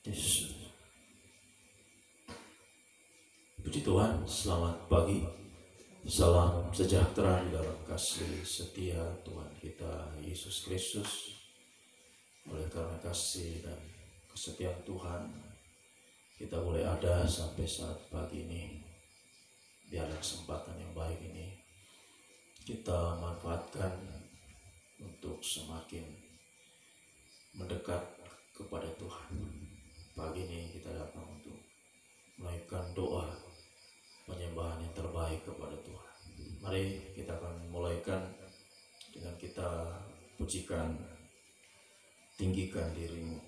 Yes. Puji Tuhan, selamat pagi. Salam sejahtera di dalam kasih setia Tuhan kita Yesus Kristus. Oleh karena kasih dan kesetiaan Tuhan, kita boleh ada sampai saat pagi ini. Biarlah kesempatan yang baik ini kita manfaatkan untuk semakin mendekat kepada Tuhan. Pagi ini kita datang untuk menaikkan doa penyembahan yang terbaik kepada Tuhan. Mari kita akan mulaikan dengan kita pujikan, tinggikan dirimu,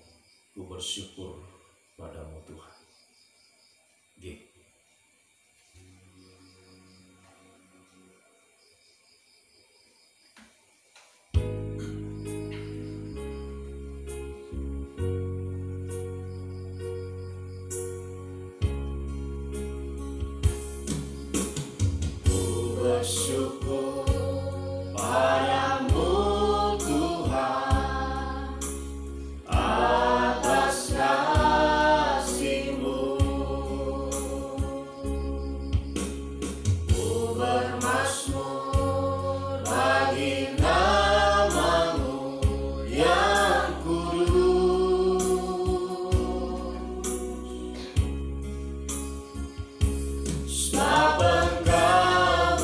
ku bersyukur padamu Tuhan. G. Bersyukur padamu Tuhan atas kasih-Mu. Ku bermazmur bagi nama-Mu yang kudus. Sebab Engkau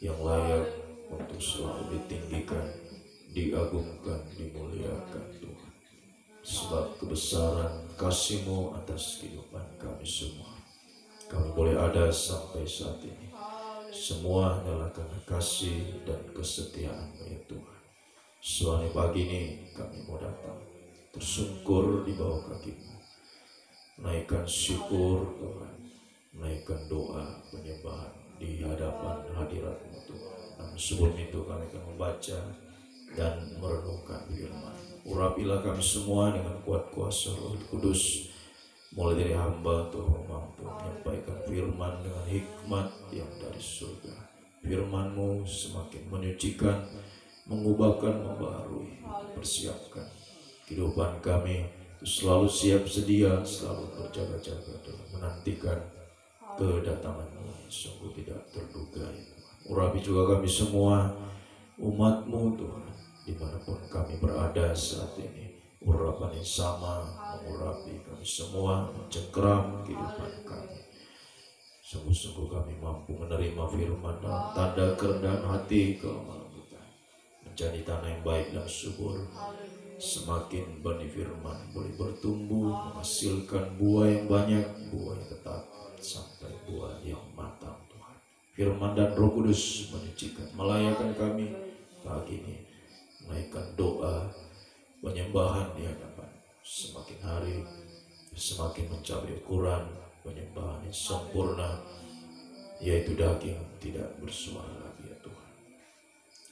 yang layak untuk selalu ditinggikan, diagungkan, dimuliakan Tuhan. Sebab kebesaran kasih-Mu atas kehidupan kami semua. Kami boleh ada sampai saat ini. Semua adalah karena kasih dan kesetiaan-Mu ya Tuhan. Soalnya pagi ini kami mau datang tersungkur di bawah kaki-Mu, menaikkan syukur Tuhan, menaikkan doa penyembahan di hadapan hadirat-Mu Tuhan. Namun sebelum itu kami akan membaca dan merenungkan firman. Urapilah kami semua dengan kuat kuasa Roh Kudus, mulai dari hamba Tuhan mampu menyampaikan firman dengan hikmat yang dari surga. Firman-Mu semakin menyucikan, mengubahkan, membaharui, persiapkan kehidupan kami selalu siap sedia, selalu berjaga-jaga dalam menantikan kedatangan-Mu yang sungguh tidak terduga ya Tuhan. Urapi juga kami semua umat-Mu Tuhan, dimanapun kami berada saat ini. Urapan yang sama mengurapi kami semua, mencengkeram kehidupan kami. Sungguh-sungguh kami mampu menerima firman dalam tanda kerendahan hati kalau malam kita menjadi tanah yang baik dan subur. Semakin benih firman boleh bertumbuh, menghasilkan buah yang banyak, buah yang tetap, sampai buah yang matang Tuhan. Firman dan Roh Kudus menyucikan, melayakkan kami pagi ini, menaikkan doa, penyembahan di hadapan. Semakin hari, semakin mencapai ukuran penyembahan yang sempurna, yaitu daging tidak bersuara lagi ya Tuhan.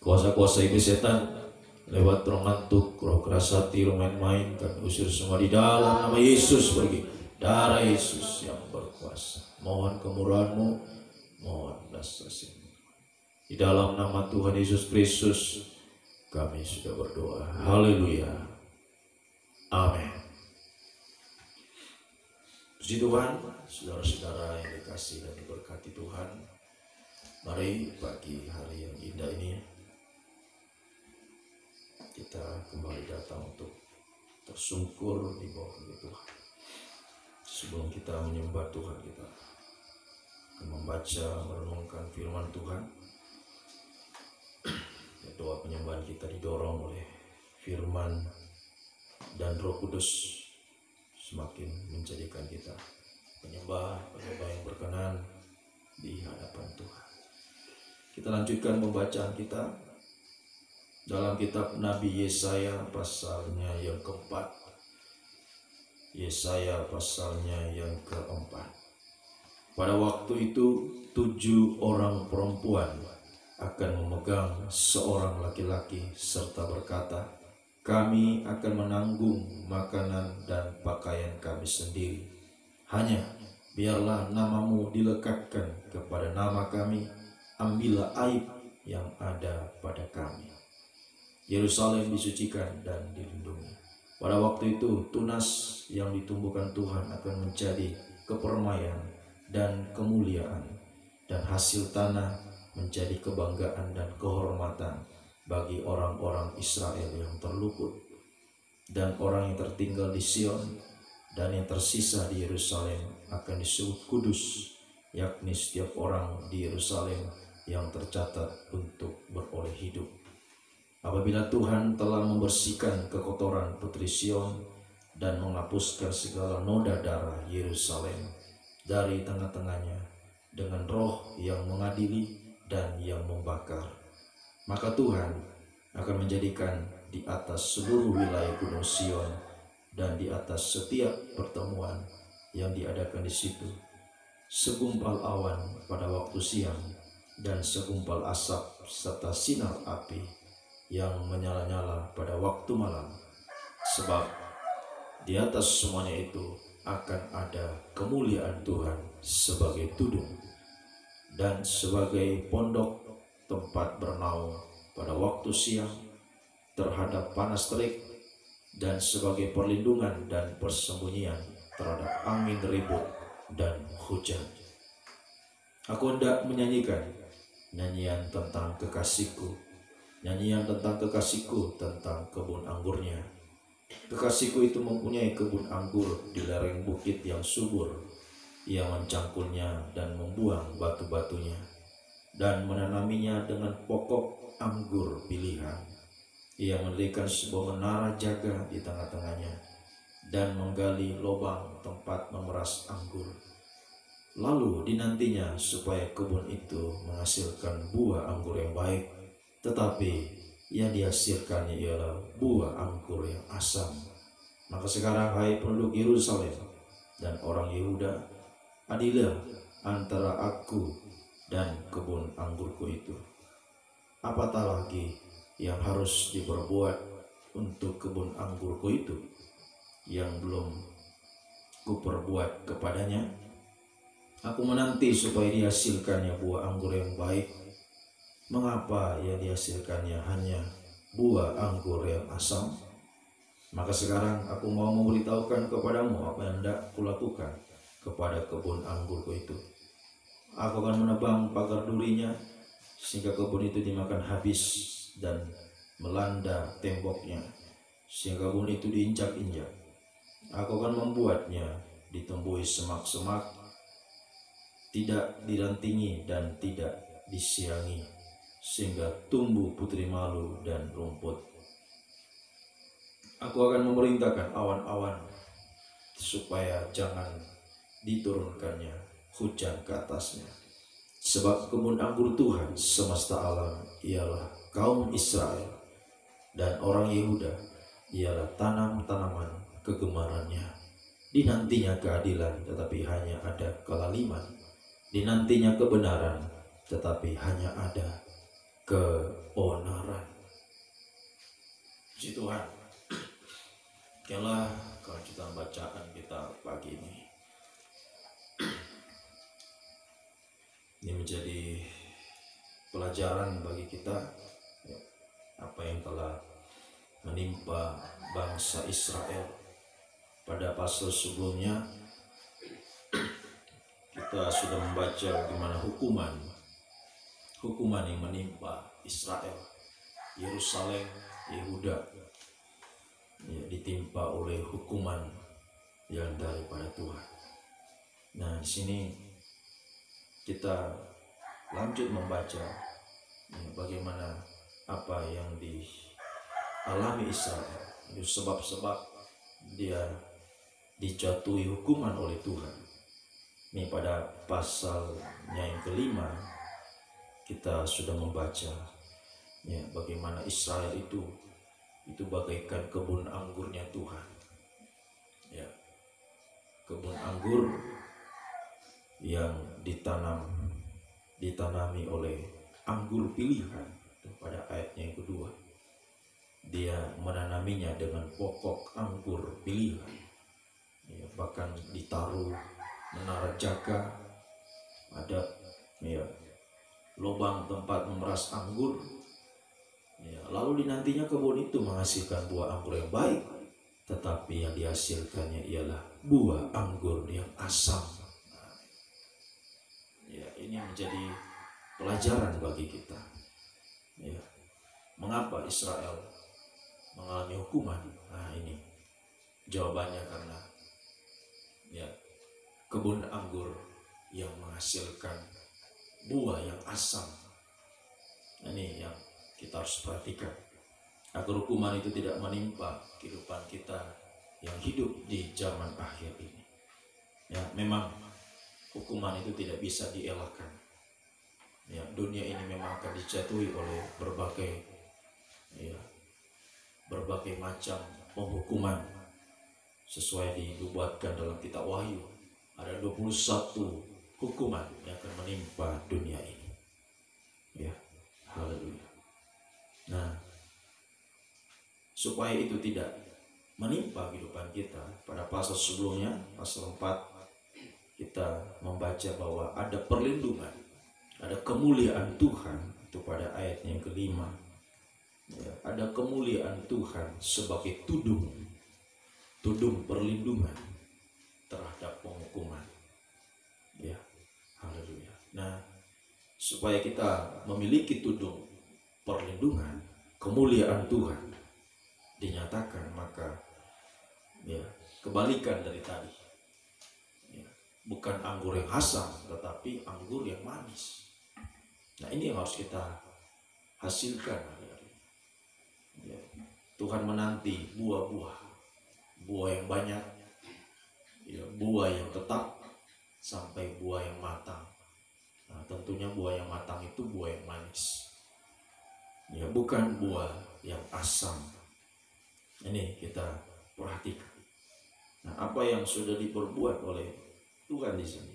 Kuasa-kuasa iblis setan lewat roh ngantuk, roh keras hati, roh main-main, kami usir semua di dalam nama Yesus. Pergi, darah Yesus yang berkuasa. Mohon kemurahan-Mu, mohon belas kasih-Mu. Di dalam nama Tuhan Yesus Kristus kami sudah berdoa. Haleluya. Amin. Puji Tuhan, saudara-saudara yang dikasihi dan diberkati Tuhan. Mari pagi hari yang indah ini kita kembali datang untuk tersungkur di bawah kaki Tuhan. Sebelum kita menyembah Tuhan, kita akan membaca, merenungkan firman Tuhan. Doa penyembahan kita didorong oleh firman dan Roh Kudus, semakin menjadikan kita penyembah yang berkenan di hadapan Tuhan. Kita lanjutkan pembacaan kita dalam kitab Nabi Yesaya pasalnya yang keempat. Yesaya pasalnya yang keempat. Pada waktu itu 7 orang perempuan akan memegang seorang laki-laki serta berkata, kami akan menanggung makanan dan pakaian kami sendiri. Hanya biarlah namamu dilekatkan kepada nama kami, ambillah aib yang ada pada kami. Yerusalem disucikan dan dilindungi. Pada waktu itu tunas yang ditumbuhkan Tuhan akan menjadi kepermaian dan kemuliaan, dan hasil tanah menjadi kebanggaan dan kehormatan bagi orang-orang Israel yang terluput. Dan orang yang tertinggal di Sion dan yang tersisa di Yerusalem akan disebut kudus, yakni setiap orang di Yerusalem yang tercatat untuk beroleh hidup. Apabila Tuhan telah membersihkan kekotoran putri Sion dan menghapuskan segala noda darah Yerusalem dari tengah-tengahnya dengan roh yang mengadili dan yang membakar, maka Tuhan akan menjadikan di atas seluruh wilayah Gunung Sion dan di atas setiap pertemuan yang diadakan di situ segumpal awan pada waktu siang dan segumpal asap serta sinar api yang menyala-nyala pada waktu malam. Sebab di atas semuanya itu akan ada kemuliaan Tuhan sebagai tudung dan sebagai pondok tempat bernaung pada waktu siang terhadap panas terik, dan sebagai perlindungan dan persembunyian terhadap angin ribut dan hujan. Aku hendak menyanyikan nyanyian tentang kekasihku, nyanyian tentang kekasihku, tentang kebun anggurnya. Kekasihku itu mempunyai kebun anggur di lereng bukit yang subur. Ia mencangkulnya dan membuang batu-batunya, dan menanaminya dengan pokok anggur pilihan. Ia mendirikan sebuah menara jaga di tengah-tengahnya dan menggali lubang tempat memeras anggur. Lalu dinantinya supaya kebun itu menghasilkan buah anggur yang baik, tetapi yang dihasilkannya ialah buah anggur yang asam. Maka sekarang, hai penduduk Yerusalem dan orang Yehuda, adillah antara aku dan kebun anggurku itu. Apatah lagi yang harus diperbuat untuk kebun anggurku itu yang belum kuperbuat kepadanya? Aku menanti supaya dihasilkannya buah anggur yang baik. Mengapa yang dihasilkannya hanya buah anggur yang asam? Maka sekarang aku mau memberitahukan kepadamu apa yang hendak kulakukan kepada kebun anggurku itu. Aku akan menebang pagar durinya sehingga kebun itu dimakan habis dan melanda temboknya sehingga kebun itu diinjak-injak. Aku akan membuatnya ditumbuhi semak-semak, tidak dirantingi dan tidak disiangi, sehingga tumbuh putri malu dan rumput. Aku akan memerintahkan awan-awan supaya jangan diturunkannya hujan ke atasnya. Sebab kebun anggur Tuhan semesta alam ialah kaum Israel, dan orang Yehuda ialah tanam-tanaman kegemarannya. Dinantinya keadilan, tetapi hanya ada kelaliman. Dinantinya kebenaran, tetapi hanya ada keonaran. Puji Tuhan. Okelah kelanjutan bacaan kita pagi ini. Ini menjadi pelajaran bagi kita, apa yang telah menimpa bangsa Israel. Pada pasal sebelumnya kita sudah membaca bagaimana hukuman yang menimpa Israel, Yerusalem, Yehuda, ditimpa oleh hukuman yang daripada Tuhan. Nah, di sini kita lanjut membaca bagaimana apa yang dialami Israel. Itu sebab-sebab dia dijatuhi hukuman oleh Tuhan. Ini pada pasalnya yang kelima kita sudah membaca bagaimana Israel itu bagaikan kebun anggurnya Tuhan. Kebun anggur yang ditanami oleh anggur pilihan. Pada ayatnya yang kedua, dia menanaminya dengan pokok anggur pilihan. Bahkan ditaruh menara jaga, ada lubang tempat memeras anggur. Lalu dinantinya kebun itu menghasilkan buah anggur yang baik, tetapi yang dihasilkannya ialah buah anggur yang asam. Ini menjadi pelajaran bagi kita. Mengapa Israel mengalami hukuman? Nah, ini jawabannya karena kebun anggur yang menghasilkan buah yang asam. Ini yang kita harus perhatikan agar hukuman itu tidak menimpa kehidupan kita yang hidup di zaman akhir ini. Memang hukuman itu tidak bisa dielakkan. Dunia ini memang akan dijatuhi oleh berbagai macam penghukuman sesuai dibuatkan dalam kitab Wahyu. Ada 21 hukuman yang akan menimpa dunia ini. Haleluya. Nah, supaya itu tidak menimpa kehidupan kita, pada pasal sebelumnya, pasal 4, kita membaca bahwa ada perlindungan, ada kemuliaan Tuhan. Itu pada ayatnya yang kelima. Ada kemuliaan Tuhan sebagai tudung perlindungan terhadap penghukuman. Haleluya. Nah, supaya kita memiliki tudung perlindungan, kemuliaan Tuhan dinyatakan, maka kebalikan dari tadi. Bukan anggur yang asam, tetapi anggur yang manis. Nah, ini yang harus kita hasilkan hari-hari. Ya, Tuhan menanti buah-buah, buah yang banyak, ya, buah yang tetap, sampai buah yang matang. Nah, tentunya buah yang matang itu buah yang manis, ya, bukan buah yang asam. Ini kita perhatikan. Nah, apa yang sudah diperbuat oleh Tuhan di sini?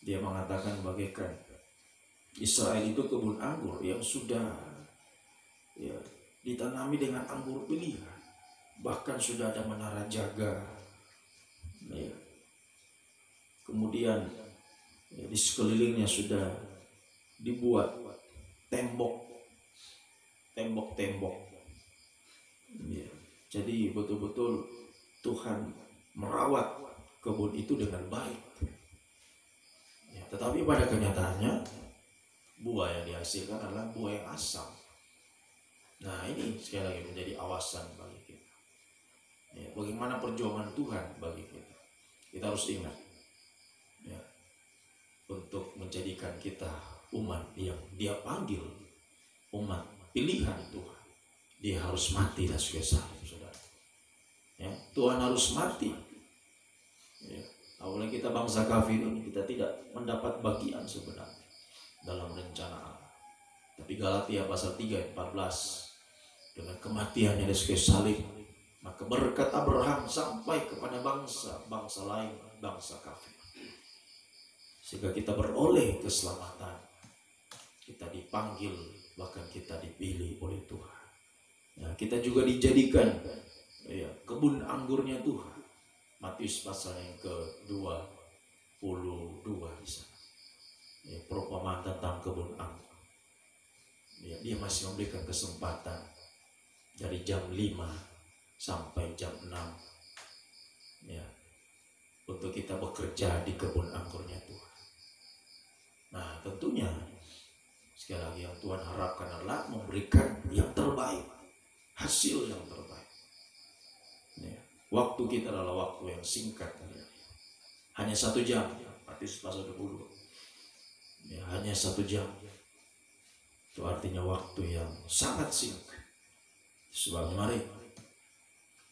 Dia mengatakan bagaikan Israel itu kebun anggur yang sudah, ya, ditanami dengan anggur pilihan, bahkan sudah ada menara jaga, ya. Kemudian, ya, di sekelilingnya sudah dibuat tembok-tembok, ya. Jadi betul-betul Tuhan merawat kebun itu dengan baik, ya. Tetapi pada kenyataannya buah yang dihasilkan adalah buah yang asam. Nah, ini sekali lagi menjadi awasan bagi kita, ya, bagaimana perjuangan Tuhan bagi kita. Kita harus ingat, ya, untuk menjadikan kita umat yang Dia panggil, umat pilihan Tuhan. Dia harus mati dan salib, saudara. Ya, Tuhan harus mati. Ya, awalnya kita bangsa kafir ini, kita tidak mendapat bagian sebenarnya dalam rencana Allah. Tapi Galatia pasal 3 ayat 14, dengan kematiannya Yesus salib, maka berkat Abraham sampai kepada bangsa lain, bangsa kafir. Sehingga kita beroleh keselamatan. Kita dipanggil, bahkan kita dipilih oleh Tuhan. Ya, kita juga dijadikan, ya, kebun anggurnya Tuhan. Matius pasal yang ke-22 di sana. Ya, perumpamaan tentang kebun anggur. Ya, dia masih memberikan kesempatan dari jam 5 sampai jam 6, ya, untuk kita bekerja di kebun anggurnya Tuhan. Nah, tentunya sekali lagi yang Tuhan harapkan adalah memberikan yang terbaik, hasil yang terbaik. Ya, waktu kita adalah waktu yang singkat, ya. Hanya 1 jam, Matius pasal 20. Ya, hanya 1 jam. Itu artinya waktu yang sangat singkat. Sebab mari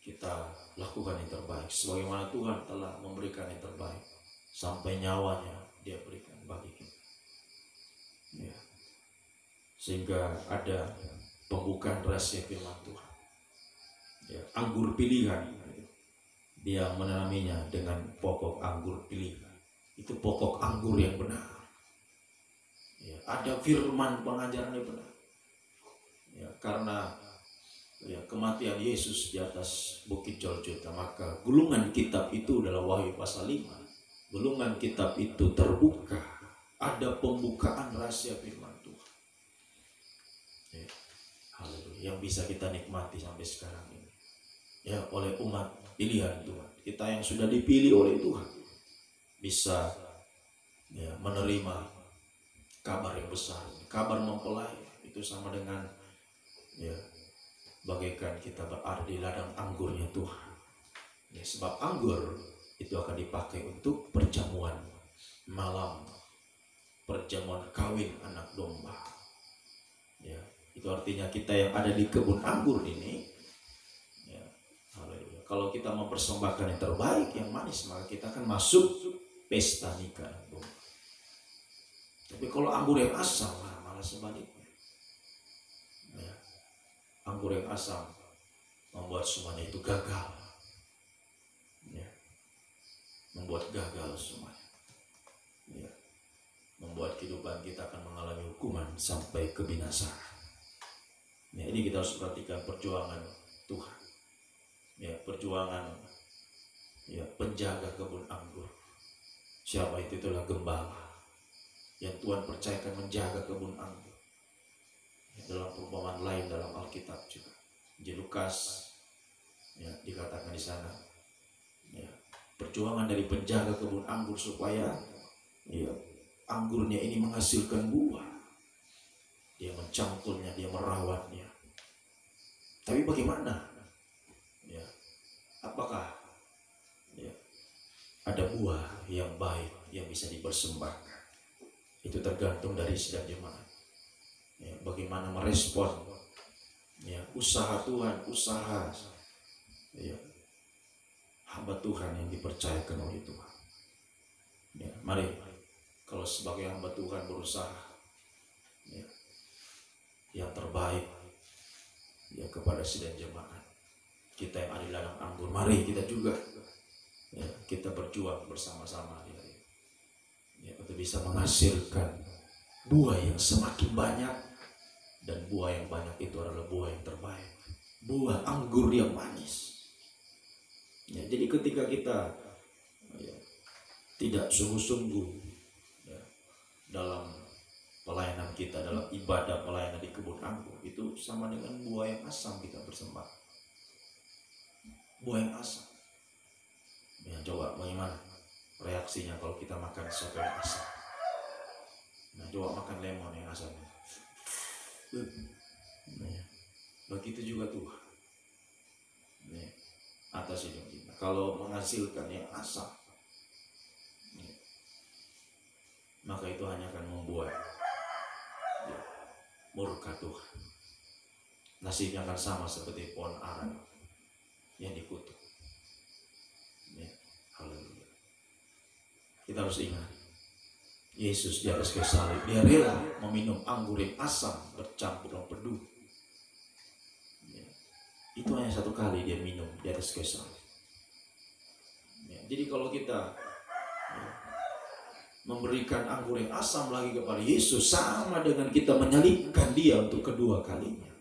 kita lakukan yang terbaik, sebagaimana Tuhan telah memberikan yang terbaik, sampai nyawanya Dia berikan bagi kita, ya. Sehingga ada pembukaan rahasia firman Tuhan, ya, anggur pilihan. Dia menanaminya dengan pokok anggur pilihan. Itu pokok anggur yang benar, ya. Ada firman pengajaran yang benar, ya, karena, ya, kematian Yesus di atas bukit Golgota, maka gulungan kitab itu adalah Wahyu pasal 5. Gulungan kitab itu terbuka, ada pembukaan rahasia firman Tuhan, ya. Haleluya, yang bisa kita nikmati sampai sekarang ini, ya, oleh umat pilihan Tuhan. Kita yang sudah dipilih oleh Tuhan bisa, ya, menerima kabar yang besar, kabar mempelai. Itu sama dengan, ya, bagaikan kita berada di ladang anggurnya Tuhan, ya, sebab anggur itu akan dipakai untuk perjamuan malam, perjamuan kawin anak domba, ya. Itu artinya kita yang ada di kebun anggur ini, ya, haleluya, kalau kita mempersembahkan yang terbaik, yang manis, maka kita akan masuk pesta nikah domba. Tapi kalau anggur yang asam, malah sebaliknya, ya. Anggur yang asam membuat semuanya itu gagal, ya. Membuat gagal semuanya, ya. Membuat kehidupan kita akan mengalami hukuman sampai kebinasaan. Ya, ini kita harus perhatikan perjuangan Tuhan, ya, perjuangan, ya, penjaga kebun anggur. Siapa itu? Itulah gembala yang Tuhan percayakan menjaga kebun anggur. Dalam perumpamaan lain dalam Alkitab juga, di Lukas, ya, dikatakan di sana, ya, perjuangan dari penjaga kebun anggur supaya, ya, anggurnya ini menghasilkan buah. Dia mencangkulnya, dia merawatnya. Tapi bagaimana, ya, apakah, ya, ada buah yang baik yang bisa dipersembahkan? Itu tergantung dari sidang jemaat. Ya, bagaimana merespon ya usaha Tuhan, usaha ya hamba Tuhan yang dipercayakan oleh Tuhan. Ya, mari kalau sebagai hamba Tuhan berusaha ya, yang terbaik ya kepada sidang jemaat. Kita yang ada di ladang anggur, mari kita juga ya, kita berjuang bersama-sama ya, untuk bisa menghasilkan buah yang semakin banyak, dan buah yang banyak itu adalah buah yang terbaik, buah anggur yang manis. Ya, jadi ketika kita ya, tidak sungguh-sungguh ya, dalam pelayanan kita, dalam ibadah pelayanan di kebun anggur, itu sama dengan buah yang asam kita bersembah. Buah yang asam. Ya, coba bagaimana reaksinya kalau kita makan sesuatu yang asam? Nah, coba makan lemon yang asam. Nah, begitu juga Tuhan. Nah, atas hidup kita. Kalau menghasilkan yang asam, maka itu hanya akan membuat ya, murka Tuhan. Nasibnya akan sama seperti pohon ara yang dikutuk. Ya, haleluya. Kita harus ingat, Yesus di atas kayu salib, dia rela meminum anggur yang asam bercampur dengan pedu. Ya, itu hanya satu kali dia minum di atas kayu salib. Ya, jadi kalau kita ya, memberikan anggur yang asam lagi kepada Yesus, sama dengan kita menyalibkan dia untuk kedua kalinya.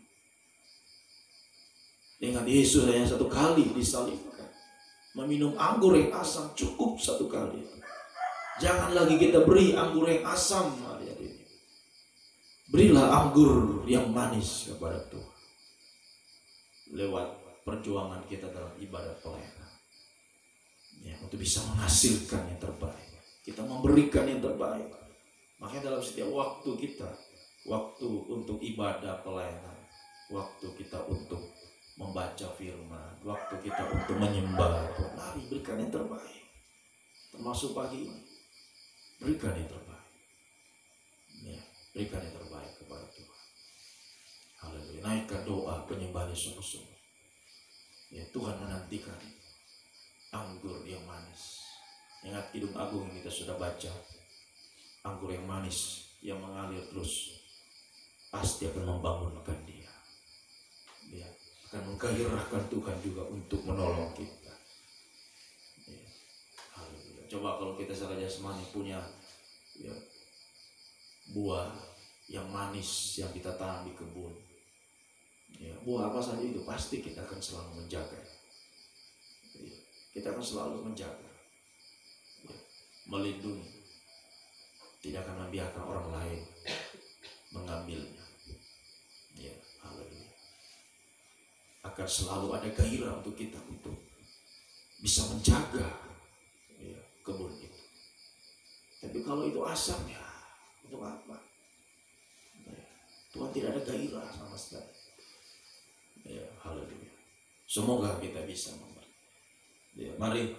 Ingat, Yesus hanya satu kali disalibkan. Meminum anggur yang asam cukup satu kali. Jangan lagi kita beri anggur yang asam hari-hari ini. Berilah anggur yang manis kepada Tuhan. Lewat perjuangan kita dalam ibadah pelayanan. Ya, untuk bisa menghasilkan yang terbaik. Kita memberikan yang terbaik. Makanya dalam setiap waktu kita, waktu untuk ibadah pelayanan, waktu kita untuk membaca firman, waktu kita untuk menyembah, mari berikan yang terbaik. Termasuk pagi ini, berikan yang terbaik. Ya, berikan yang terbaik kepada Tuhan. Haleluya. Naikkan doa penyembahan sungguh-sungguh. Ya, Tuhan menantikan anggur yang manis. Ingat Kidung Agung yang kita sudah baca, anggur yang manis yang mengalir terus pasti akan membangunkan dia. Dia akan menggairahkan Tuhan juga untuk menolong kita. Ya. Haleluya. Coba kalau kita secara jasmani punya ya, buah yang manis yang kita tanam di kebun, ya, buah apa saja itu pasti kita akan selalu menjaga. Ya, kita akan selalu menjaga, ya, melindungi, tidak akan membiarkan orang lain mengambilnya. Ya, haleluya. Akan selalu ada gairah untuk kita untuk bisa menjaga ya, kebun itu. Tapi kalau itu asam, ya untuk apa? Ya, Tuhan tidak ada gairah sama sekali. Ya, haleluya. Semoga kita bisa memberi. Ya, mari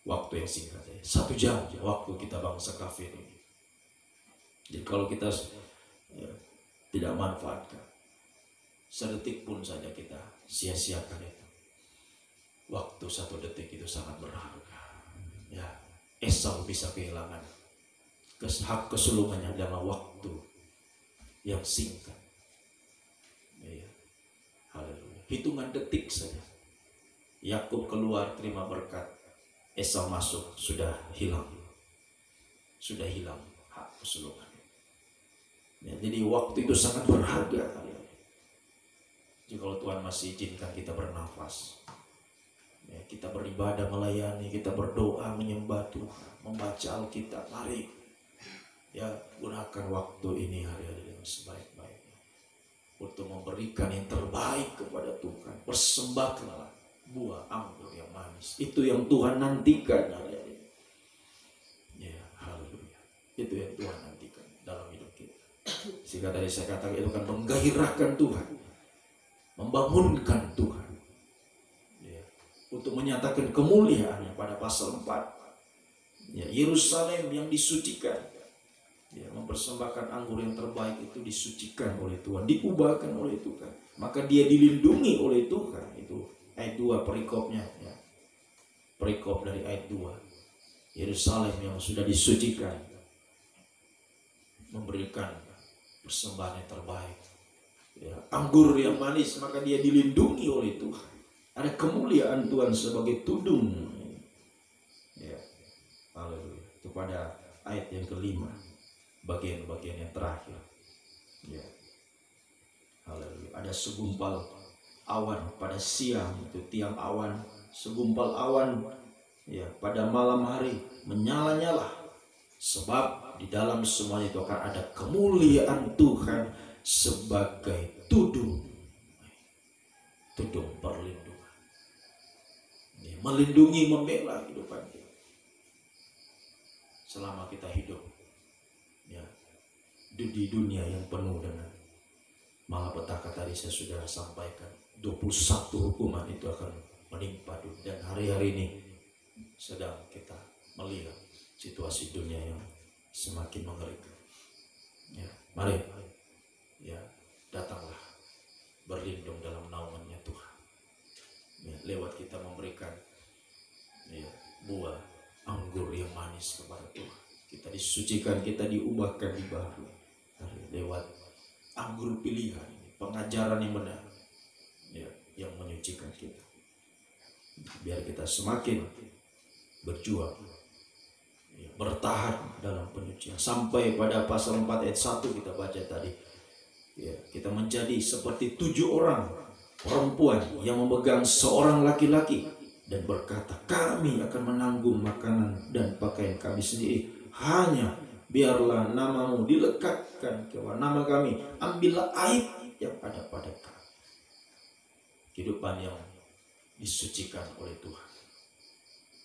waktu yang singkat ya, 1 jam waktu kita bangsa kafir ini. Jadi kalau kita ya, tidak manfaatkan sedetik pun saja, kita sia-siakan itu. Waktu 1 detik itu sangat berharga. Ya, Esau bisa kehilangan hak kesulungannya dalam waktu yang singkat. Ya, haleluya. Hitungan detik saja. Yakub keluar terima berkat, Esau masuk, sudah hilang. Sudah hilang hak kesulungan. Ya, jadi waktu itu sangat berharga. Jadi kalau Tuhan masih izinkan kita bernafas, ya, kita beribadah, melayani, kita berdoa, menyembah Tuhan, membaca Alkitab, mari ya gunakan waktu ini hari-hari dengan sebaik-baiknya untuk memberikan yang terbaik kepada Tuhan. Persembahkanlah buah anggur yang manis. Itu yang Tuhan nantikan hari-hari ini. Ya, haleluya. Itu yang Tuhan nantikan dalam hidup kita. Sehingga tadi saya katakan itu kan menggairahkan Tuhan, membangunkan Tuhan ya, untuk menyatakan kemuliaannya pada pasal 4 ya, Yerusalem yang disucikan ya, mempersembahkan anggur yang terbaik itu disucikan oleh Tuhan, diubahkan oleh Tuhan. Maka dia dilindungi oleh Tuhan. Itu ayat 2 perikopnya ya. Perikop dari ayat 2. Yerusalem yang sudah disucikan memberikan persembahan yang terbaik ya. Anggur yang manis, maka dia dilindungi oleh Tuhan. Ada kemuliaan Tuhan sebagai tudung ya. Haleluya. Itu pada ayat yang kelima, bagian-bagian yang terakhir ya. Haleluya. Ada segumpal awan pada siang, itu tiang awan, segumpal awan ya, pada malam hari menyala-nyala, sebab di dalam semuanya itu akan ada kemuliaan Tuhan sebagai tudung perlindungan ya, melindungi, membela kehidupan kita selama kita hidup ya, di dunia yang penuh dengan malapetaka. Tadi saya sudah sampaikan 21 hukuman itu akan menimpa dunia, dan hari-hari ini sedang kita melihat situasi dunia yang semakin mengerikan ya. Mari ya, datanglah berlindung dalam naungannya Tuhan ya, lewat kita memberikan ya, buah anggur yang manis kepada Tuhan. Kita disucikan, kita diubahkan, dibaharui lewat anggur pilihan ini, pengajaran yang benar ya, yang menyucikan kita. Biar kita semakin berjuang ya, bertahan dalam penyucian sampai pada pasal 4 ayat 1 kita baca tadi ya, kita menjadi seperti 7 orang perempuan yang memegang seorang laki-laki dan berkata, kami akan menanggung makanan dan pakaian kami sendiri, hanya biarlah namamu dilekatkan ke nama kami, ambillah aib yang ada pada kami. Kehidupan yang disucikan oleh Tuhan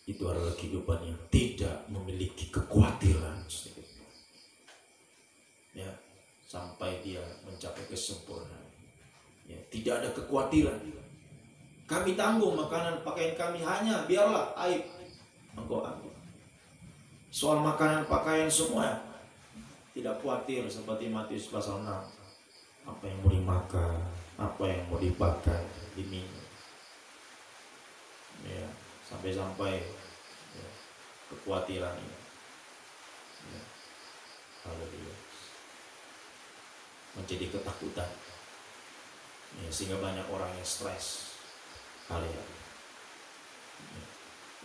itu adalah kehidupan yang tidak memiliki kekhawatiran ya, sampai dia mencapai kesempurnaan ya, tidak ada kekhawatiran. Kami tanggung makanan pakaian kami, hanya biarlah aib engkau ambil. Soal makanan pakaian semua tidak khawatir seperti Matius pasal 6, apa yang mau dimakan, apa yang mau dipakai, diminum ya, sampai-sampai ya, kekhawatiran ini ya, haleluya, menjadi ketakutan ya, sehingga banyak orang yang stres hari-hari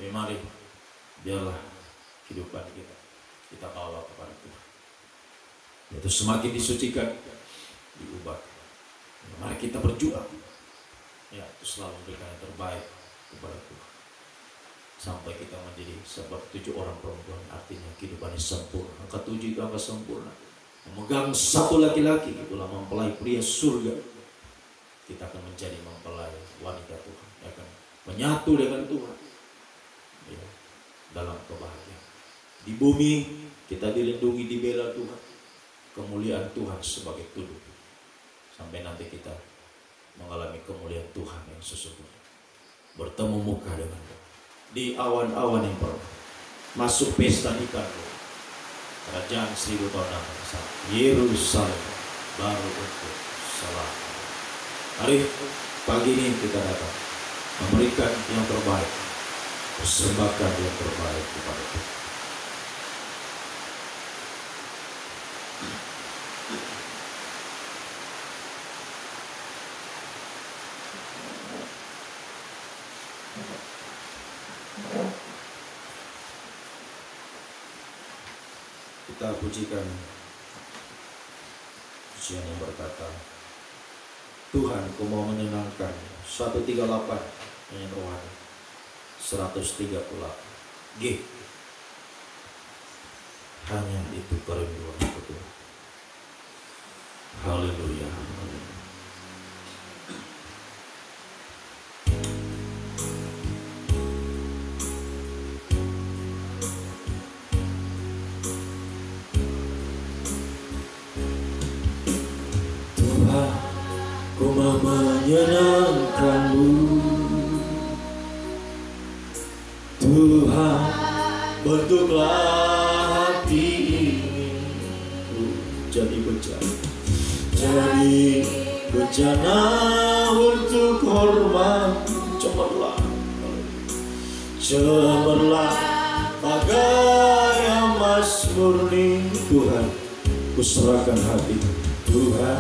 ya. Mari biarlah kehidupan kita bawa kepada Tuhan, yaitu semakin disucikan, diubahkan ya. Mari kita berjuang ya, selalu memberikan yang terbaik kepada Tuhan sampai kita menjadi seperti 7 orang perempuan, artinya kehidupannya sempurna. Angka 7 itu angka sempurna, memegang satu laki-laki, itulah mempelai pria surga. Kita akan menjadi mempelai wanita Tuhan, akan menyatu dengan Tuhan ya, dalam kebahagiaan. Di bumi kita dilindungi, dibela Tuhan, kemuliaan Tuhan sebagai tudung, sampai nanti kita mengalami kemuliaan Tuhan yang sesungguhnya, bertemu muka dengan Tuhan di awan-awan yang penuh, masuk pesta nikah kerajaan 1000 tahun yang akan datang, Yerusalem baru untuk selamat. Hari pagi ini kita datang memberikan yang terbaik, persembahkan yang terbaik kepada Tuhan. Kita pujikan pujian yang berkata, Tuhan, Kau mau menyenangkan. 138 yang rohani, 138 G. Hanya itu kerinduan Tuhan. Haleluya. Ku mau menyenangkan-Mu, Tuhan, bentuklah hati ini Jadi bencana untuk hormat. Cemerlang bagai emas murni. Tuhan, kuserahkan hati. Tuhan,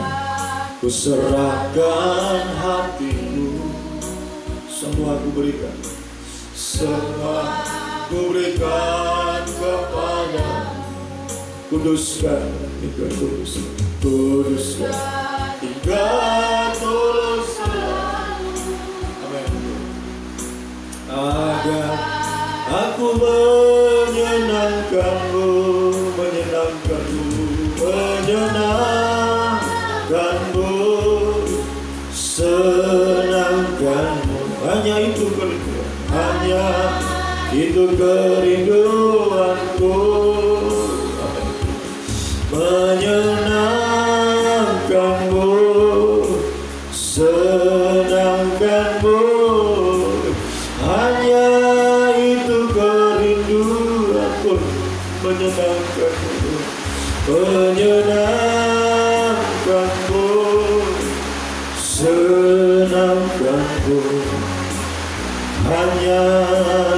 kuserahkan hatimu. Semua ku berikan, semua ku berikan kepada. Kuduskan, hingga tulus, kuduskan hingga tulus selalu. Amin. Agar aku menyenangkanmu, menyenangkanmu, menyenangkanmu, senangkanmu. Hanya itu kerinduan, hanya itu kerinduanku. Menyenangkanmu, senangkanmu, hanya itu kerinduanku. Menyenangkanmu, menyenangkanmu, senangkanmu, hanya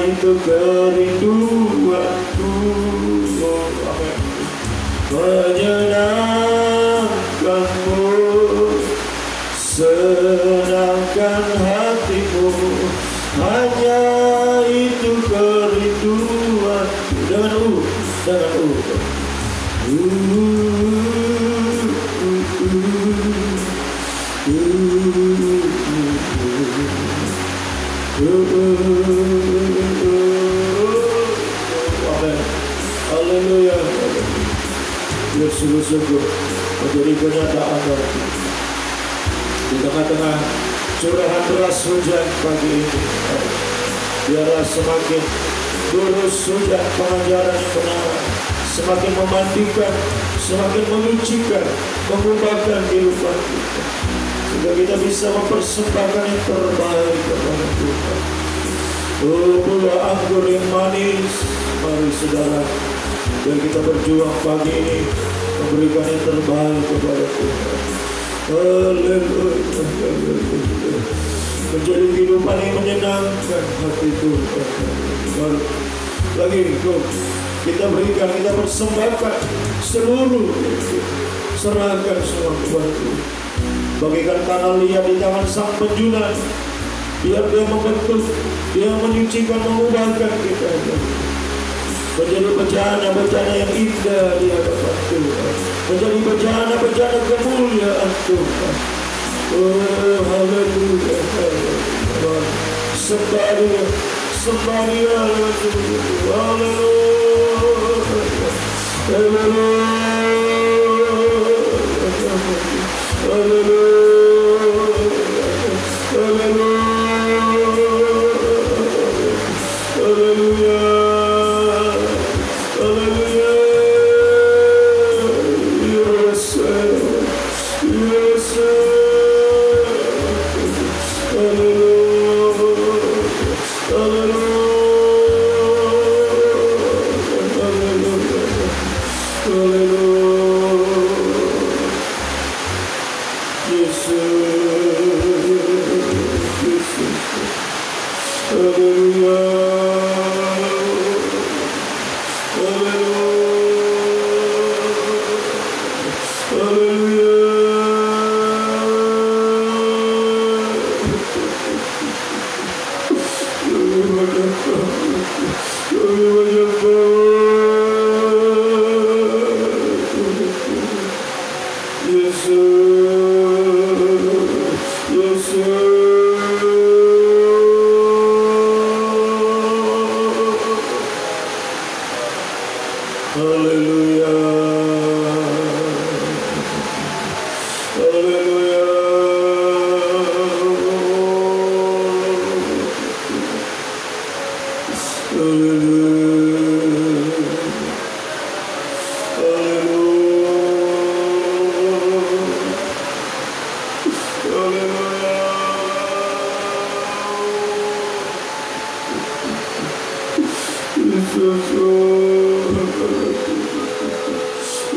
itu kerinduanku. Amin. Menyenangkanmu, senangkan hatimu, hanya itu kerinduanku. Dengan Haleluya. Biar sungguh-sungguh menjadi kenyataan di tengah-tengah curahan deras hujan pagi ini. Biarlah semakin lurus hujan pengajaran yang benar, semakin memandikan, semakin menyucikan, mengubahkan kehidupan kita, sehingga kita bisa mempersembahkan yang terbaik kepada Tuhan. Oh, buah anggur yang manis, mari saudara, biar kita berjuang pagi ini memberikan yang terbaik kepada Tuhan. Haleluya. Menjadi kehidupan yang menyenangkan hati Tuhan. Lagi kita berikan, kita persembahkan seluruh, serahkan semua kepada Tuhan. Bagikan tanah liat di tangan Sang Penjunan, biar Dia membentuk, Dia menyucikan, mengubahkan kita menjadi bejana-bejana yang indah di hadapan Tuhan, menjadi bejana-bejana kemuliaan Tuhan. Oh, haleluya. Sembah Dia, sembah Dia.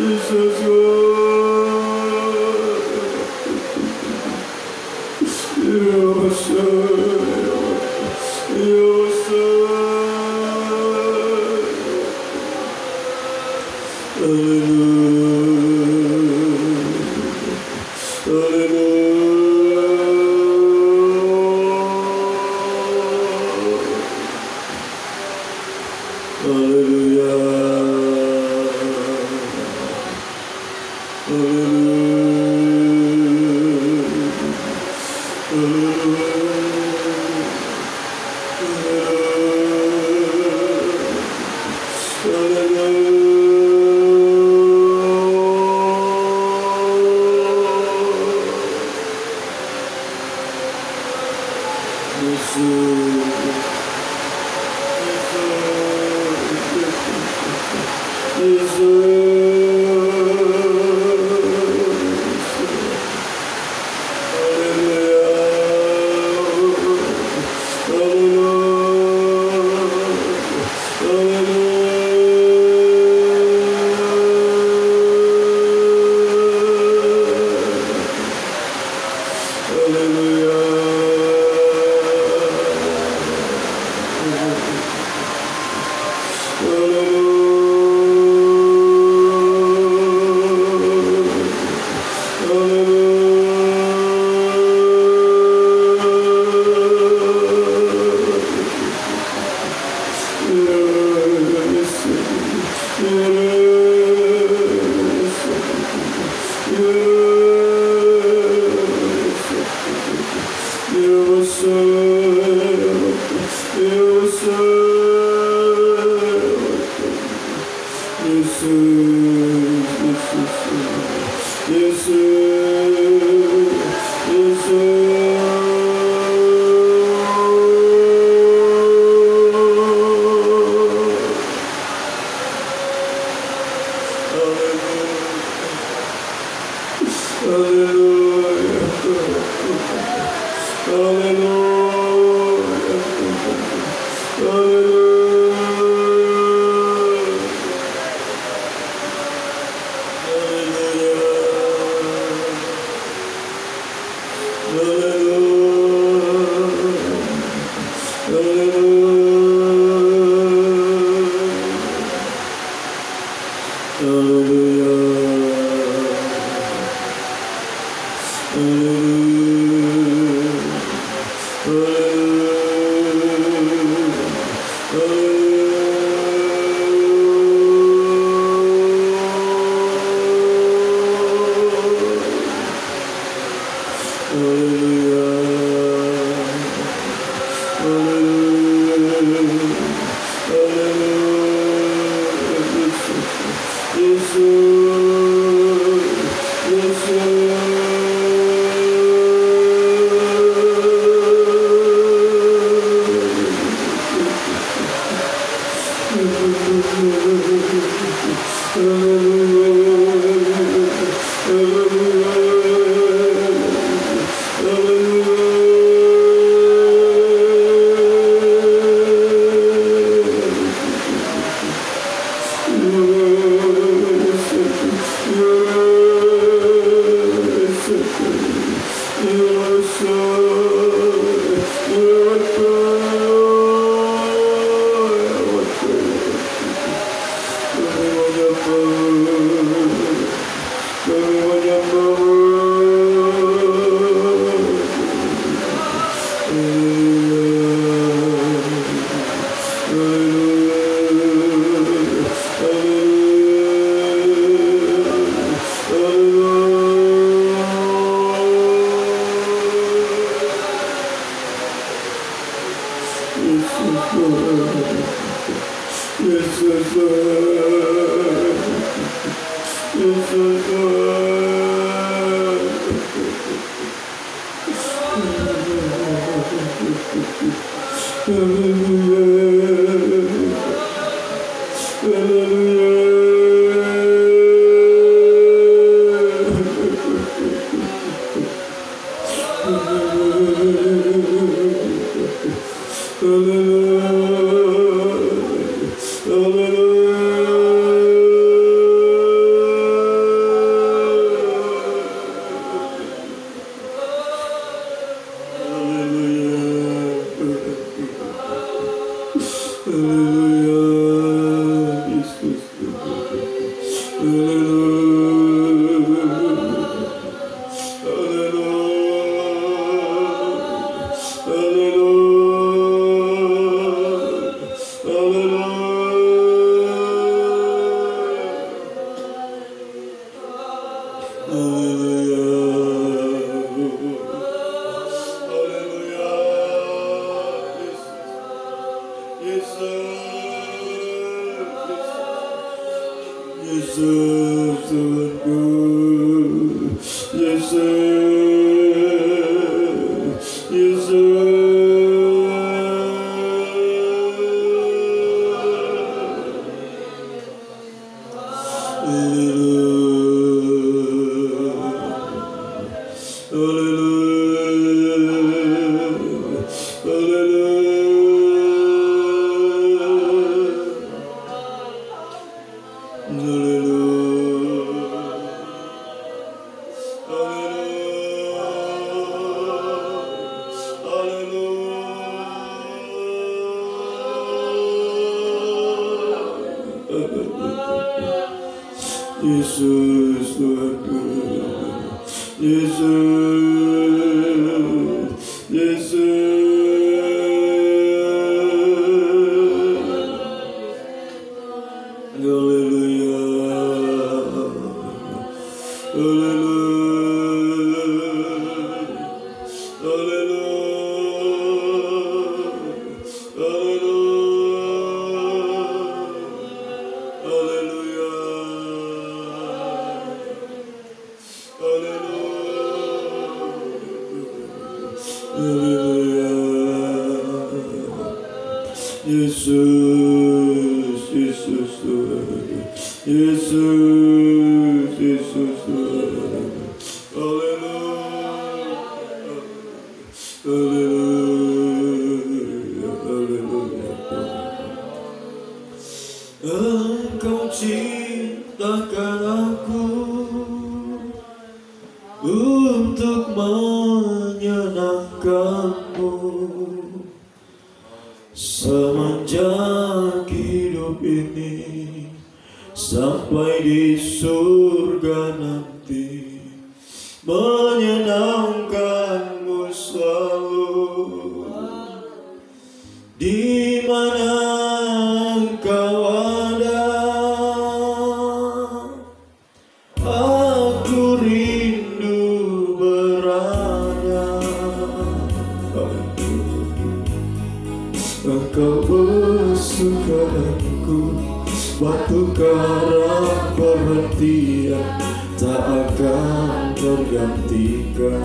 Jesus, Yesus Tuhanku, Yesus, Yesus, Haleluya, Haleluya, Yesus, Yesus Tuhan, Yesus, Yesus Tuhan, Haleluya, Haleluya, Haleluya. Engkau ciptakan aku untuk menyenangkanmu. Semenjak hidup ini sampai di surga nanti, menyenangkanmu selalu. Di mana engkau ada, aku rindu berada. Engkau kesukaanku, waktu karang perhatian tak akan tergantikan.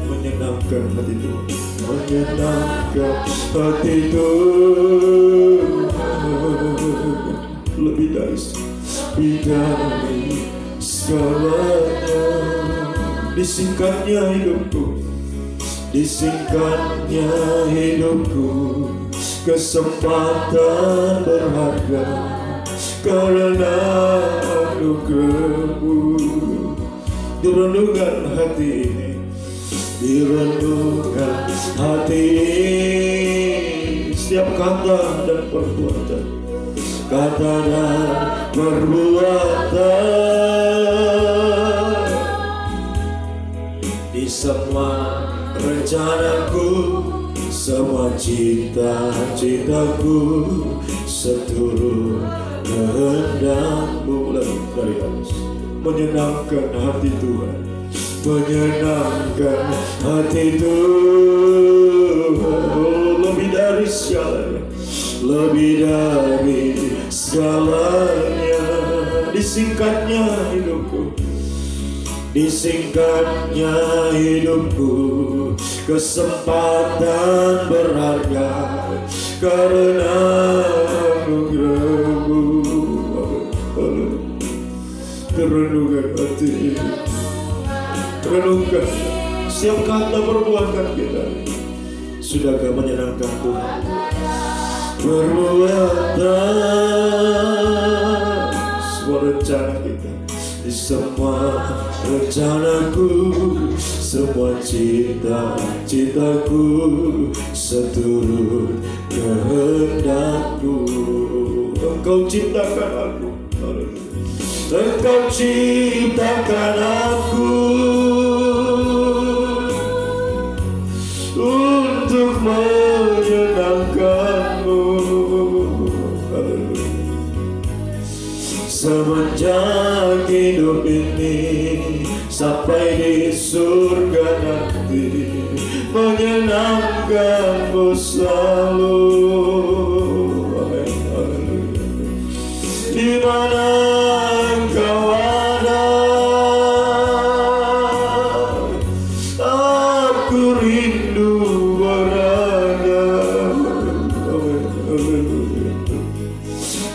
Menyenangkan hati Tuhan, menyenangkan hati Tuhan, lebih dari segalanya. Disingkatnya hidupku, disingkatnya hidupku, kesempatan berharga karena anugerah-Mu. Direnungkan hati ini, direnungkan hati ini, setiap kata dan perbuatan, kata dan perbuatan, di semua rencanaku, semua cita-citaku, seturut kehendak-Mu. Dari atas, menyenangkan hati Tuhan, menyenangkan hati Tuhan. Oh, lebih dari segalanya, lebih dari segalanya. Disingkatnya hidupku, disingkatnya hidupku, kesempatan berharga karena anugerah-Mu. Renungkan hati ini, renungkan setiap kata perbuatan kita. Sudahkah menyenangkan Tuhan? Perbuatan, semua rencana kita, di semua rencanaku, semua cita-citaku, seturut kehendak-Mu. Engkau ciptakan aku, Engkau ciptakan aku untuk menyenangkan-Mu. Semenjak hidup ini sampai di surga nanti, menyenangkan-Mu selalu. Di mana Engkau ada, aku rindu berada.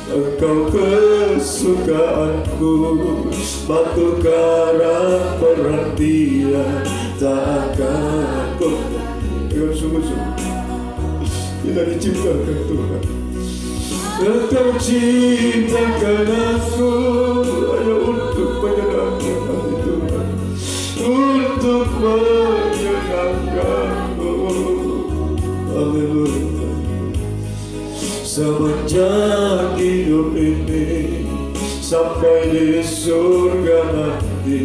Engkau kesukaanku, waktu batu karang perhatian tak akan kau. Dengan sungguh-sungguh kita diciptakan Tuhan. Engkau ciptakan aku hanya untuk menyenangkan hati Tuhan, untuk menyenangkanmu. Haleluya. Semenjak hidup ini sampai di surga nanti,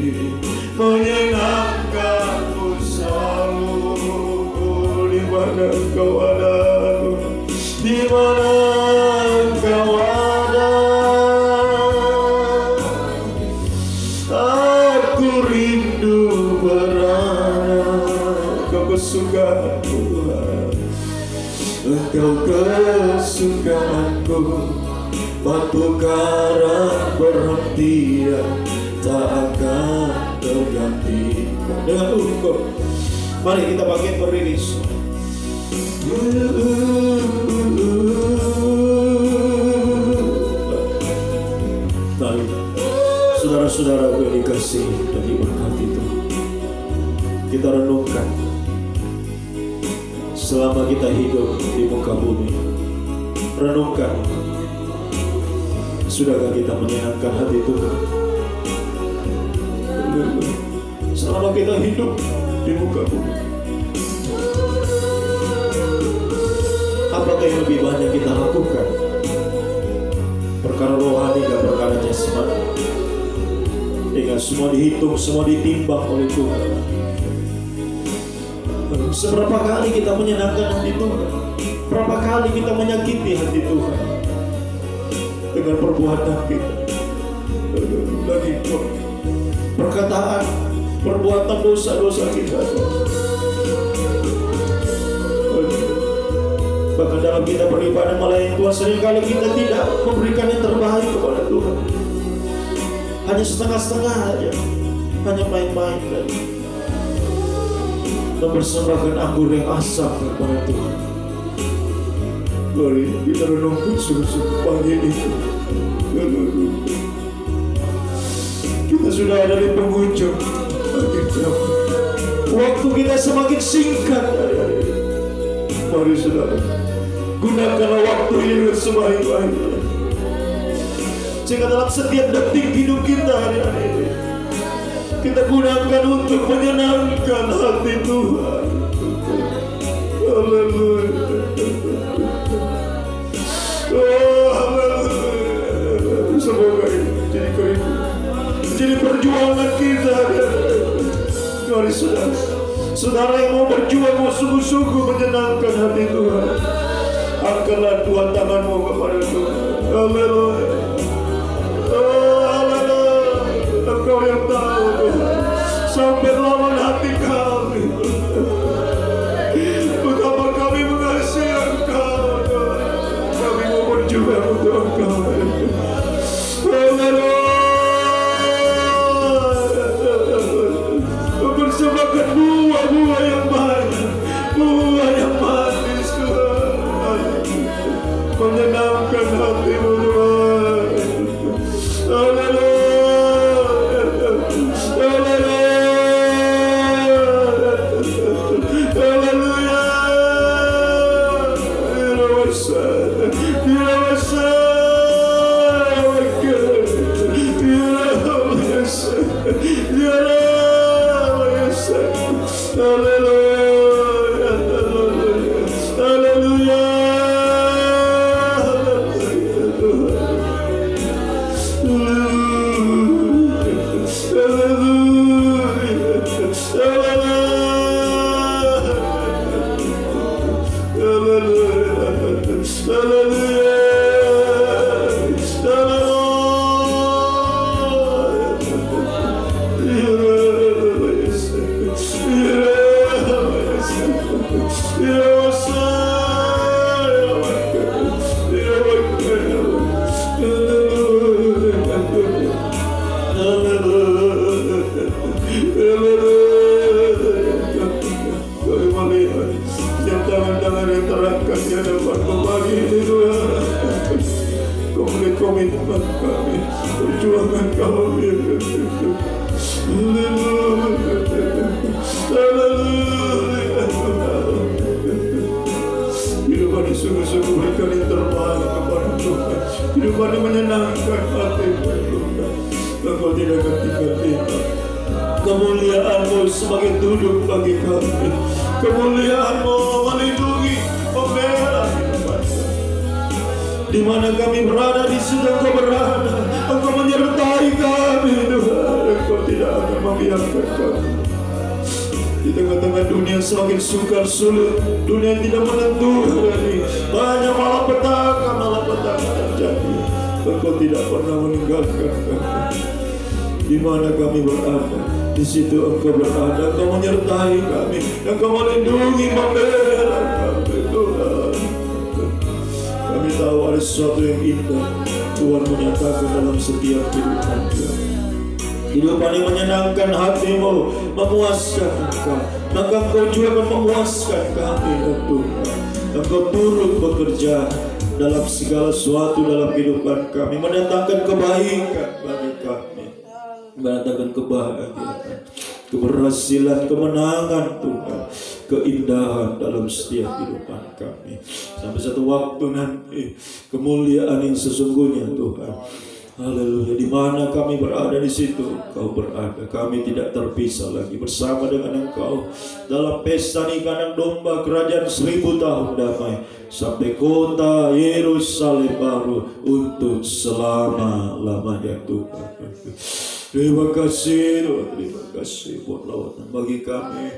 menyenangkanmu selalu. Di mana Engkau ada, di mana Engkau ada, aku rindu berada. Engkau kesukaan Tuhan, Engkau kesukaanku, batu karang perhatian tak akan tergantikan. Dengan Engkau, mari kita bangkit berdiri. Saudara-saudara yang dikasihi dan diberkati Tuhan, kita renungkan selama kita hidup di muka bumi. Renungkan, sudahkah kita menyenangkan hati Tuhan selama kita hidup di muka bumi? Apakah yang lebih banyak kita lakukan? Perkara rohani dan perkara jasmani? Ingat, semua dihitung, semua ditimbang oleh Tuhan. Seberapa kali kita menyenangkan hati Tuhan? Berapa kali kita menyakiti hati Tuhan dengan perbuatan kita? Lagi perkataan, perbuatan, dosa-dosa kita. Bahkan dalam kita beribadah melayani Tuhan, seringkali kita tidak memberikan yang terbaik kepada Tuhan. Hanya setengah-setengah aja, hanya main-main dan mempersembahkan anggur yang asam kepada Tuhan. Mari kita renungkan sungguh-sungguh pagi ini. Kita sudah ada di penghujung akhir zaman. Waktu kita semakin singkat. Mari saudara, gunakanlah waktu ini dengan sebaik-baiknya, sehingga dalam setiap detik hidup kita hari-hari ini kita gunakan untuk menyenangkan hati Tuhan. Haleluya. Oh, haleluya. Semoga ini jadi kerinduan, jadi perjuangan kita. Mari saudara yang mau berjuang, mau sungguh-sungguh menyenangkan hati Tuhan, angkatlah dua tanganmu kepada Tuhan. Haleluya. Oh, haleluya. Engkau yang tahu Tuhan sampai lawan hati kami, betapa kami mengasihi Engkau Tuhan. Kami mau berjuang untuk Engkau. Haleluya. Mempersembahkan buah-buah yang banyak, buah yang manis Tuhan, menyenangkan hatimu Tuhan. Haleluya. Hidupan yang sungguh-sungguh berikan yang terbaik kepada Tuhan. Hidupan yang menyenangkan hati Tuhan. Engkau tidak akan tinggal kita. Kemuliaan-Mu semakin duduk bagi kami. Kemuliaan-Mu melindungi, membela hidupan kami. Di mana kami berada, di situ Engkau berada. Engkau menyertai kami Tuhan. Engkau tidak akan membiarkan kami. Di tengah-tengah dunia semakin sukar sulit, dunia tidak menentu ini, banyak malapetaka terjadi. Engkau tidak pernah meninggalkan kami. Di mana kami berada, di situ Engkau berada. Engkau menyertai kami, Engkau melindungi, membela kami Tuhan. Kami tahu ada sesuatu yang indah Tuhan menyatakan dalam setiap kehidupan kami. Kehidupan yang menyenangkan hati-Mu, memuaskan Engkau. Maka Engkau juga akan memuaskan kami ya Tuhan. Engkau turut bekerja dalam segala sesuatu dalam kehidupan kami, mendatangkan kebaikan bagi kami, mendatangkan kebahagiaan, keberhasilan, kemenangan Tuhan, keindahan dalam setiap kehidupan kami. Sampai satu waktu nanti kemuliaan yang sesungguhnya Tuhan. Haleluya. Di mana kami berada, di situ Engkau berada. Kami tidak terpisah lagi bersama dengan Engkau dalam pesta nikahan domba kerajaan 1000 tahun damai sampai kota Yerusalem baru untuk selama-lamanya Tuhan. Terima kasih Tuhan, terima kasih buat lawatan bagi kami,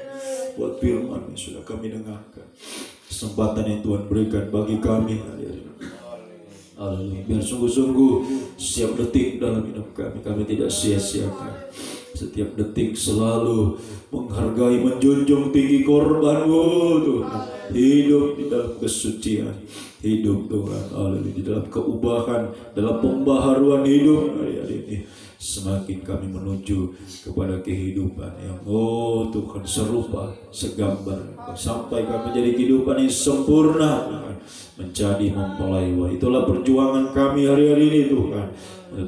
buat firman yang sudah kami dengarkan, kesempatan yang Tuhan berikan bagi kami hari-hari. Haleluya. Biar sungguh-sungguh setiap detik dalam hidup kami, kami tidak sia-siakan. Setiap detik selalu menghargai, menjunjung tinggi korban-Mu Tuhan. Hidup di dalam kesucian, hidup Tuhan, haleluya, di dalam keubahan, dalam pembaharuan hidup hari-hari ini. Semakin kami menuju kepada kehidupan yang Tuhan serupa, segambar, sampai kami menjadi kehidupan yang sempurna Tuhan, menjadi mempelai. Itulah perjuangan kami hari-hari ini Tuhan.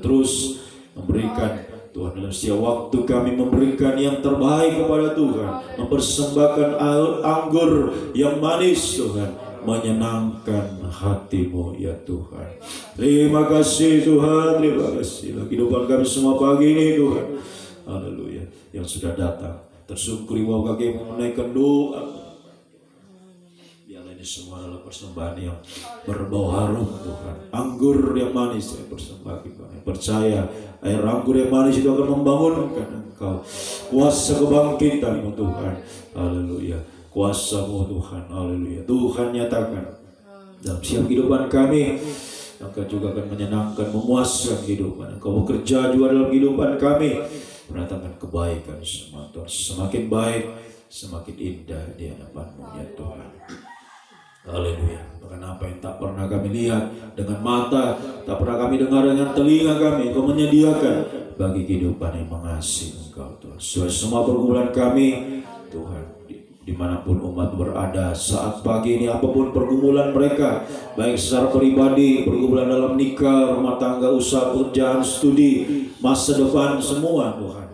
Terus memberikan Tuhan dalam setiap waktu kami memberikan yang terbaik kepada Tuhan, mempersembahkan anggur yang manis Tuhan, menyenangkan hati-Mu ya Tuhan. Terima kasih Tuhan, terima kasih kehidupan kami semua pagi ini Tuhan. Haleluya. Yang sudah datang tersungkur di bawah kaki menaikkan doa. Biarlah ini semua adalah persembahan yang berbau harum Tuhan. Anggur yang manis yang persembahkan kami. Percaya air anggur yang manis itu akan membangunkan Engkau. Kuasa kebangkitan-Mu Tuhan. Haleluya. Kuasa-Mu Tuhan, haleluya. Tuhan nyatakan dalam setiap kehidupan kami, Engkau juga akan menyenangkan, memuaskan kehidupan. Engkau bekerja juga dalam kehidupan kami, mendatangkan kebaikan semua Tuhan. Semakin baik, semakin indah di hadapan-Mu ya Tuhan. Haleluya. Bahkan apa yang tak pernah kami lihat dengan mata, tak pernah kami dengar dengan telinga kami, Engkau menyediakan bagi kehidupan yang mengasihi Engkau Tuhan. Sesuai semua pergumulan kami Tuhan, dimanapun umat berada saat pagi ini, apapun pergumulan mereka, baik secara pribadi, pergumulan dalam nikah, rumah tangga, usaha, pekerjaan, studi, masa depan, semua Tuhan,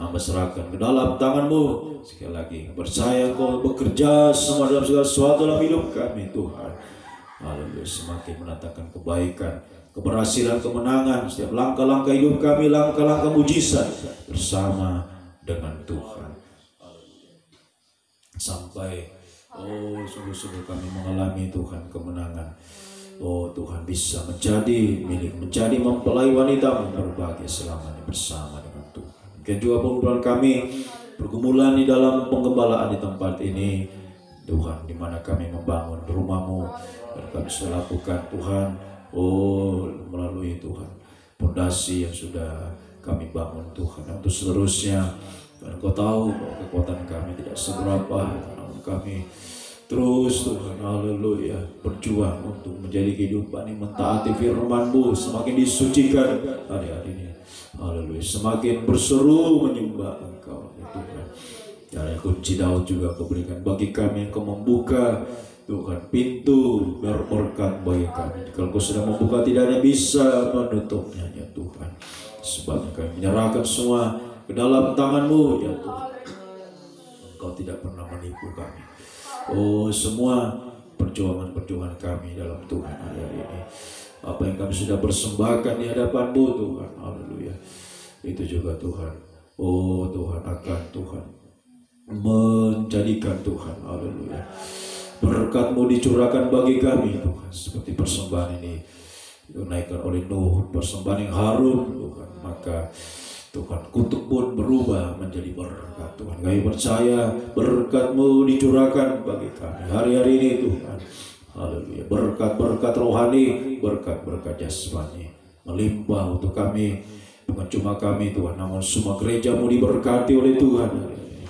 hamba serahkan ke dalam tangan-Mu. Sekali lagi percaya Engkau bekerja semua dalam segala sesuatu dalam hidup kami Tuhan. Haleluya. Semakin mendatangkan kebaikan, keberhasilan, kemenangan setiap langkah-langkah hidup kami, langkah-langkah mujizat bersama dengan Tuhan. Sampai sungguh-sungguh kami mengalami Tuhan kemenangan. Tuhan bisa menjadi milik, menjadi mempelai wanita berbahagia selamanya bersama dengan Tuhan. Mungkin juga pergumulan kami, pergumulan di dalam penggembalaan di tempat ini Tuhan, di mana kami membangun rumah-Mu dan kami sudah lakukan Tuhan, melalui Tuhan pondasi yang sudah kami bangun Tuhan. Untuk seterusnya, dan Engkau tahu bahwa kekuatan kami tidak seberapa, namun kami terus Tuhan, haleluya, berjuang untuk menjadi kehidupan yang mentaati firman-Mu, semakin disucikan hari-hari ini, haleluya, semakin berseru menyembah Engkau ya Tuhan. Dan kunci Daud juga Kau berikan bagi kami, Engkau membuka Tuhan pintu berkat bagi kami. Kalau Kau sudah membuka, tidak ada yang bisa menutupnya ya Tuhan. Sebab kami menyerahkan semua ke dalam tangan-Mu ya Tuhan. Engkau tidak pernah menipu kami. Oh, semua perjuangan-perjuangan kami dalam Tuhan hari ini, apa yang kami sudah persembahkan di hadapan-Mu Tuhan, haleluya, itu juga Tuhan, oh Tuhan, akan Tuhan menjadikan Tuhan, haleluya, berkat-Mu dicurahkan bagi kami Tuhan, seperti persembahan ini dinaikkan oleh Nuh, persembahan yang harum Tuhan, maka Tuhan, kutuk pun berubah menjadi berkat Tuhan. Kami percaya berkat-Mu dicurahkan bagi kami hari-hari ini Tuhan. Haleluya. Berkat-berkat rohani, berkat-berkat jasmani melimpah untuk kami. Bukan cuma kami Tuhan, namun semua gereja-Mu diberkati oleh Tuhan hari ini.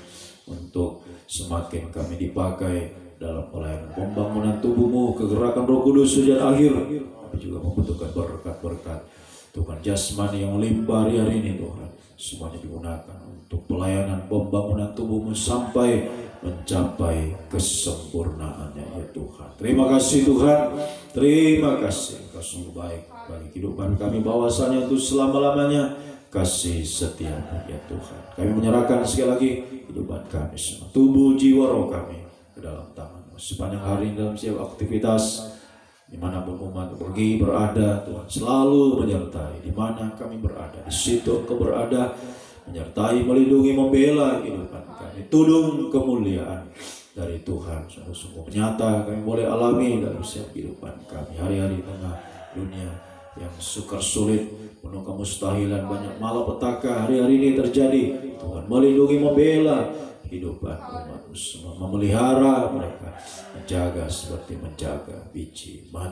Untuk semakin kami dipakai dalam pelayanan pembangunan tubuh-Mu, kegerakan Roh Kudus sejak akhir. Kami juga membutuhkan berkat-berkat Tuhan jasmani yang melimpah hari-hari ini Tuhan, semuanya digunakan untuk pelayanan pembangunan tubuh-Mu sampai mencapai kesempurnaannya ya Tuhan. Terima kasih Tuhan, terima kasih Engkau sungguh baik bagi kehidupan kami, bahwasanya untuk selama-lamanya kasih setia-Mu ya Tuhan. Kami menyerahkan sekali lagi kehidupan kami semua, tubuh, jiwa, roh kami ke dalam tangan-Mu sepanjang hari dalam setiap aktivitas. Dimanapun umat pergi berada, Tuhan selalu menyertai. Di mana kami berada, di situ Engkau berada, menyertai, melindungi, membela kehidupan kami. Tudung kemuliaan dari Tuhan sungguh-sungguh nyata kami boleh alami dalam setiap kehidupan kami. Hari-hari tengah dunia yang sukar sulit, penuh kemustahilan, banyak malapetaka hari-hari ini terjadi. Tuhan melindungi, membela kehidupan umat semua, memelihara mereka, menjaga seperti menjaga biji madu.